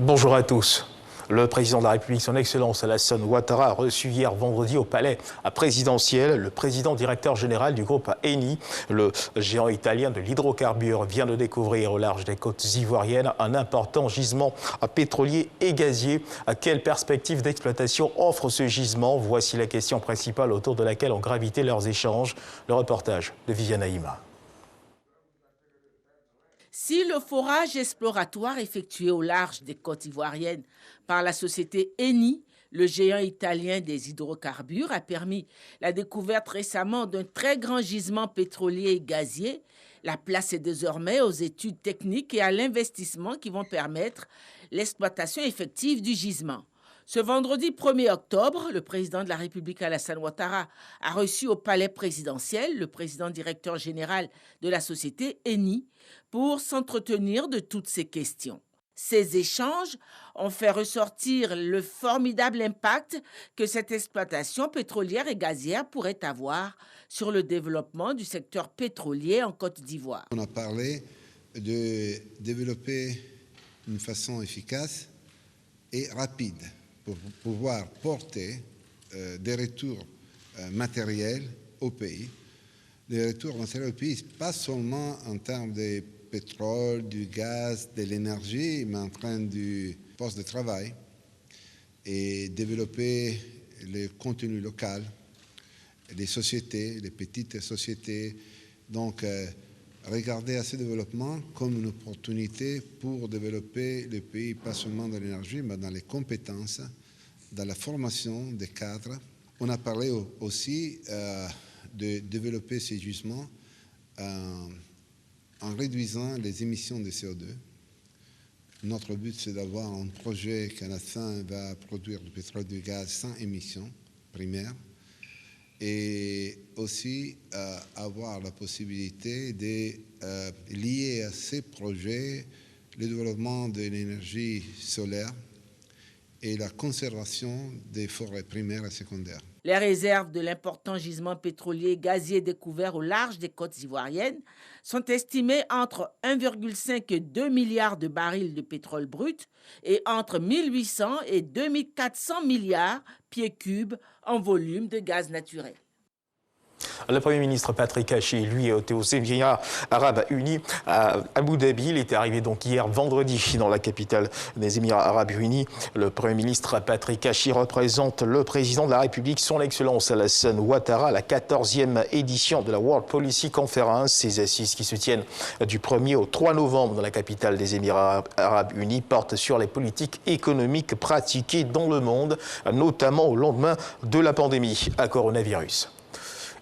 Bonjour à tous. Le président de la République, son Excellence Alassane Ouattara, a reçu hier vendredi au palais présidentiel le président directeur général du groupe Eni. Le géant italien de l'hydrocarbure vient de découvrir au large des côtes ivoiriennes un important gisement pétrolier et gazier. À quelle perspective d'exploitation offre ce gisement? Voici la question principale autour de laquelle ont gravité leurs échanges. Le reportage de Viviane Haïma. Si le forage exploratoire effectué au large des côtes ivoiriennes par la société Eni, le géant italien des hydrocarbures, a permis la découverte récemment d'un très grand gisement pétrolier et gazier, la place est désormais aux études techniques et à l'investissement qui vont permettre l'exploitation effective du gisement. Ce vendredi 1er octobre, le président de la République Alassane Ouattara a reçu au palais présidentiel le président directeur général de la société Eni pour s'entretenir de toutes ces questions. Ces échanges ont fait ressortir le formidable impact que cette exploitation pétrolière et gazière pourrait avoir sur le développement du secteur pétrolier en Côte d'Ivoire. On a parlé de développer une façon efficace et rapide pour pouvoir porter des retours matériels au pays. Des retours matériels au pays, pas seulement en termes de pétrole, du gaz, de l'énergie, mais en train du poste de travail et développer le contenu local, les sociétés, les petites sociétés. Donc, regarder à ce développement comme une opportunité pour développer le pays, pas seulement dans l'énergie, mais dans les compétences, dans la formation des cadres. On a parlé aussi de développer ces gisements en réduisant les émissions de CO2. Notre but, c'est d'avoir un projet qui, à la fin, va produire du pétrole et du gaz sans émissions primaires et aussi avoir la possibilité de lier à ces projets le développement de l'énergie solaire et la conservation des forêts primaires et secondaires. Les réserves de l'important gisement pétrolier et gazier découvert au large des côtes ivoiriennes sont estimées entre 1,5 et 2 milliards de barils de pétrole brut et entre 1800 et 2400 milliards pieds cubes en volume de gaz naturel. Le Premier ministre Patrick Hachi, lui, était aux Émirats Arabes Unis à Abu Dhabi. Il était arrivé donc hier vendredi dans la capitale des Émirats Arabes Unis. Le Premier ministre Patrick Hachi représente le président de la République, son Excellence Alassane Ouattara, à la 14e édition de la World Policy Conference. Ces assises qui se tiennent du 1er au 3 novembre dans la capitale des Émirats Arabes Unis portent sur les politiques économiques pratiquées dans le monde, notamment au lendemain de la pandémie à coronavirus.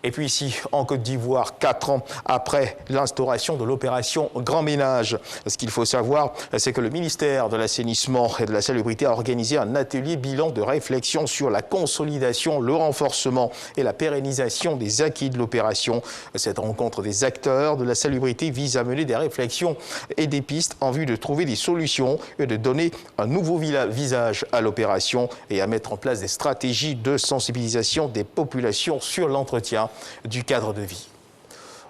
Et puis ici, en Côte d'Ivoire, 4 ans après l'instauration de l'opération Grand Ménage. Ce qu'il faut savoir, c'est que le ministère de l'Assainissement et de la Salubrité a organisé un atelier bilan de réflexion sur la consolidation, le renforcement et la pérennisation des acquis de l'opération. Cette rencontre des acteurs de la salubrité vise à mener des réflexions et des pistes en vue de trouver des solutions et de donner un nouveau visage à l'opération et à mettre en place des stratégies de sensibilisation des populations sur l'entretien du cadre de vie.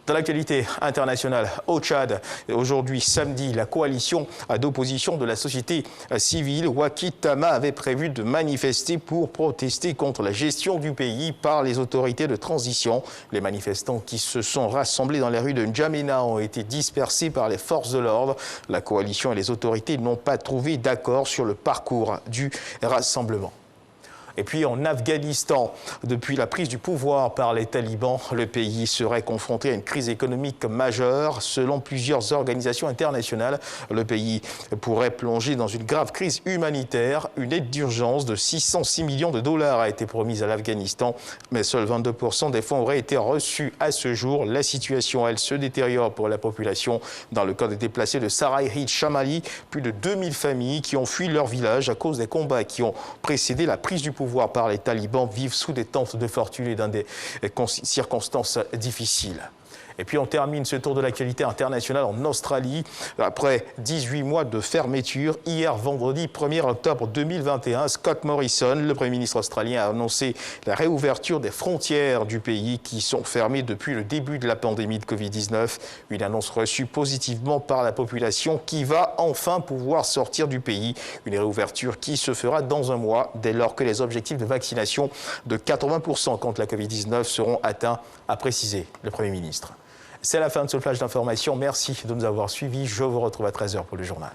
Dans l'actualité internationale, au Tchad, aujourd'hui samedi, la coalition d'opposition de la société civile, Wakitama, avait prévu de manifester pour protester contre la gestion du pays par les autorités de transition. Les manifestants qui se sont rassemblés dans les rues de N'Djamena ont été dispersés par les forces de l'ordre. La coalition et les autorités n'ont pas trouvé d'accord sur le parcours du rassemblement. Et puis en Afghanistan, depuis la prise du pouvoir par les talibans, le pays serait confronté à une crise économique majeure. Selon plusieurs organisations internationales, le pays pourrait plonger dans une grave crise humanitaire. Une aide d'urgence de 606 millions de dollars a été promise à l'Afghanistan, mais seuls 22% des fonds auraient été reçus à ce jour. La situation, elle, se détériore pour la population. Dans le cas des déplacés de Saraï Shamali, plus de 2000 familles qui ont fui leur village à cause des combats qui ont précédé la prise du pouvoir par les talibans vivent sous des tentes de fortune et dans des circonstances difficiles. Et puis on termine ce tour de l'actualité internationale en Australie. Après 18 mois de fermeture, hier vendredi 1er octobre 2021, Scott Morrison, le Premier ministre australien, a annoncé la réouverture des frontières du pays qui sont fermées depuis le début de la pandémie de Covid-19. Une annonce reçue positivement par la population qui va enfin pouvoir sortir du pays. Une réouverture qui se fera dans un mois dès lors que les objectifs de vaccination de 80% contre la Covid-19 seront atteints, a précisé le Premier ministre. C'est la fin de ce flash d'information. Merci de nous avoir suivis. Je vous retrouve à 13h pour le journal.